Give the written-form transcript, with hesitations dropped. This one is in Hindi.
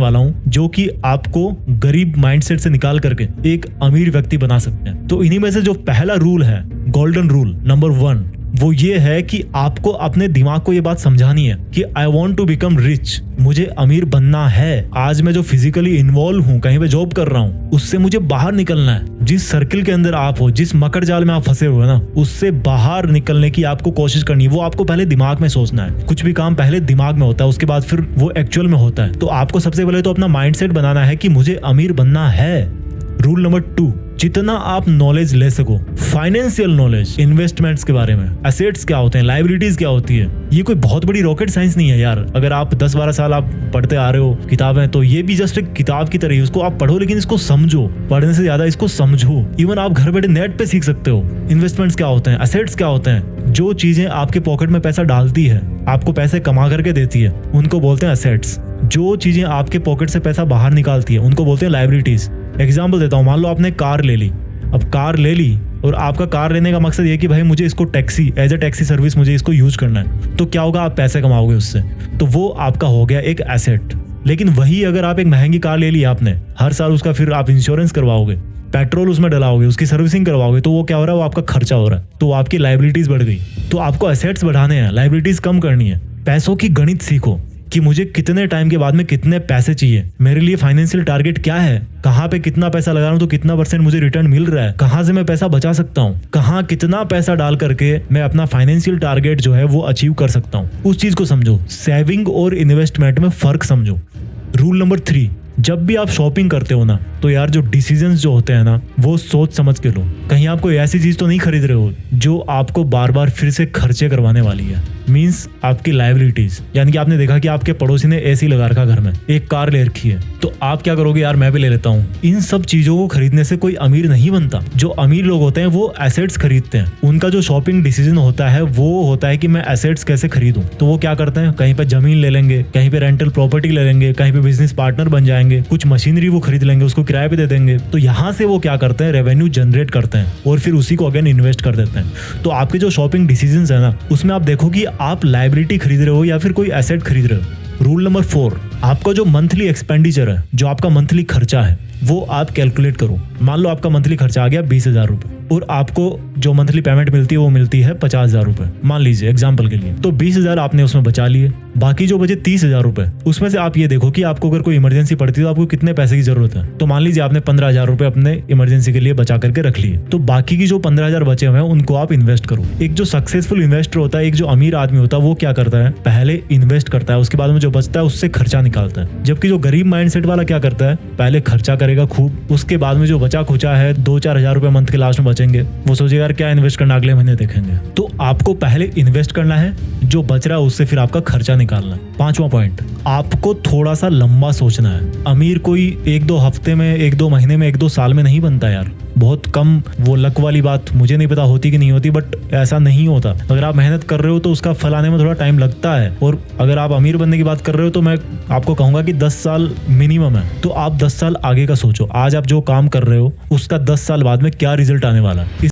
वाला हूँ जो कि आपको गरीब माइंडसेट से निकाल करके एक अमीर व्यक्ति बना सकते हैं। तो इन्हीं में से जो पहला रूल है, गोल्डन रूल नंबर 1, वो ये है कि आपको अपने दिमाग को ये बात समझानी है कि I want to become rich, मुझे अमीर बनना है। आज मैं जो फिजिकली इन्वॉल्व हूँ, कहीं पे जॉब कर रहा हूँ, उससे मुझे बाहर निकलना है। जिस सर्किल के अंदर आप हो, जिस मकर जाल में आप फंसे हुए ना, उससे बाहर निकलने की आपको कोशिश करनी है। वो आपको पहले दिमाग में सोचना है। कुछ भी काम पहले दिमाग में होता है, उसके बाद फिर वो एक्चुअल में होता है। तो आपको सबसे पहले तो अपना माइंडसेट बनाना है कि मुझे अमीर बनना है। रूल नंबर 2, जितना आप नॉलेज ले सको, फाइनेंशियल नॉलेज, इन्वेस्टमेंट्स के बारे में, एसेट्स क्या होते हैं, लायबिलिटीज क्या होती है, ये कोई बहुत बड़ी रॉकेट साइंस नहीं है यार। अगर आप 10-12 साल आप पढ़ते आ रहे हो किताबें, तो ये भी जस्ट एक किताब की तरह है। उसको आप पढ़ो, लेकिन इसको समझो। पढ़ने से ज्यादा इसको समझो। इवन आप घर बैठे नेट पे सीख सकते हो। इन्वेस्टमेंट्स क्या होते हैं, एसेट्स क्या होते हैं, जो चीजें आपके पॉकेट में पैसा डालती है, आपको पैसे कमा करके देती है, उनको बोलते हैं एसेट्स। जो चीजें आपके पॉकेट से पैसा बाहर निकालती है, उनको बोलते हैं लायबिलिटीज। एग्जाम्पल देता हूँ, मान लो आपने कार ले ली। अब कार ले ली और आपका कार लेने का मकसद ये कि भाई मुझे इसको taxi, as a taxi service मुझे इसको यूज करना है। तो क्या होगा, आप पैसे कमाओगे उससे, तो वो आपका हो गया एक एसेट। लेकिन वही अगर आप एक महंगी कार ले ली आपने, हर साल उसका फिर आप इंश्योरेंस करवाओगे, पेट्रोल उसमें डलाओगे, उसकी सर्विसिंग करवाओगे, तो वो क्या हो रहा है, वो आपका खर्चा हो रहा है। तो आपकी लायबिलिटीज बढ़ गई। तो आपको एसेट्स बढ़ाने हैं, लायबिलिटीज कम करनी है। पैसों की गणित सीखो कि मुझे कितने टाइम के बाद में कितने पैसे चाहिए, मेरे लिए फाइनेंशियल टारगेट क्या है, कहाँ पे कितना पैसा लगा रहा हूँ तो कितना % मुझे रिटर्न मिल रहा है, कहाँ से मैं पैसा बचा सकता हूँ, कहाँ कितना पैसा डाल करके मैं अपना फाइनेंशियल टारगेट जो है वो अचीव कर सकता हूँ। उस चीज को समझो। सेविंग और इन्वेस्टमेंट में फर्क समझो। रूल नंबर 3, जब भी आप शॉपिंग करते हो ना, तो यार जो डिसीजंस जो होते हैं ना, वो सोच समझ के लो। कहीं आप कोई ऐसी चीज तो नहीं खरीद रहे हो जो आपको बार बार फिर से खर्चे करवाने वाली है। मींस आपकी लायबिलिटीज, यानी कि आपने देखा कि आपके पड़ोसी ने एसी लगा रखा घर में, एक कार ले रखी है, तो आप क्या करोगे, यार मैं भी ले लेता हूँ। इन सब चीजों को खरीदने से कोई अमीर नहीं बनता। जो अमीर लोग होते हैं वो एसेट्स खरीदते हैं। उनका जो शॉपिंग डिसीजन होता है वो होता है कि मैं एसेट्स कैसे खरीदूं। तो वो क्या करते हैं, कहीं पे जमीन ले लेंगे, कहीं पे रेंटल प्रॉपर्टी ले लेंगे, कहीं पे बिजनेस पार्टनर बन जाएंगे, कुछ मशीनरी वो खरीद लेंगे, उसको किराए पे दे देंगे। तो यहाँ से वो क्या करते हैं, रेवेन्यू जनरेट करते हैं और फिर उसी को अगेन इन्वेस्ट कर देते हैं। तो आपके जो शॉपिंग डिसीजंस है ना, उसमें आप देखो कि आप लायबिलिटी खरीद रहे हो या फिर कोई एसेट खरीद रहे हो। रूल नंबर 4, आपका जो मंथली एक्सपेंडिचर है, जो आपका मंथली खर्चा है, वो आप कैलकुलेट करो। मान लो आपका मंथली खर्चा आ गया 20,000 रुपए और आपको जो मंथली पेमेंट मिलती है वो मिलती है 50,000 रुपए, मान लीजिए एग्जाम्पल के लिए। तो 20,000 आपने उसमें बचा लिए, बाकी जो बचे 30,000 रुपए, उसमें से आप ये देखो कि आपको अगर कोई इमरजेंसी पड़ती है तो आपको कितने पैसे की जरूरत है। तो मान लीजिए आपने 15,000 रुपए अपने इमरजेंसी के लिए बचा करके रख लिए, तो बाकी की जो 15,000 बचे हुए हैं उनको आप इन्वेस्ट करो। एक जो सक्सेसफुल इन्वेस्टर होता है, एक जो अमीर आदमी होता है, वो क्या करता है, पहले इन्वेस्ट करता है, उसके बाद में जो बचता है उससे खर्चा निकालता है। जबकि जो गरीब माइंडसेट वाला क्या करता है, पहले खर्चा करेगा खूब, उसके बाद में जो बचा खुचा है 2-4 हजार रुपए मंथ के लास्ट में बचेंगे, वो सोचेगा यार क्या इन्वेस्ट करना, अगले महीने देखेंगे। तो आपको पहले इन्वेस्ट करना है, जो बच रहा है उससे फिर आपका खर्चा निकालना है। 5वां पॉइंट, आपको थोड़ा सा लंबा सोचना है। अमीर कोई 1-2 हफ्ते में, 1-2 महीने में, 1-2 साल में नहीं बनता यार। बहुत कम, वो लक वाली बात मुझे नहीं पता होती कि नहीं होती, बट ऐसा नहीं होता। अगर आप मेहनत कर रहे हो तो उसका फल आने में थोड़ा टाइम लगता है। और अगर आप अमीर बनने की बात कर रहे हो तो मैं आपको कहूंगा कि 10 साल मिनिमम है। तो आप 10 साल आगे का सोचो। आज आप जो काम कर रहे हो उसका 10 साल बाद में क्या रिजल्ट आने वाला है।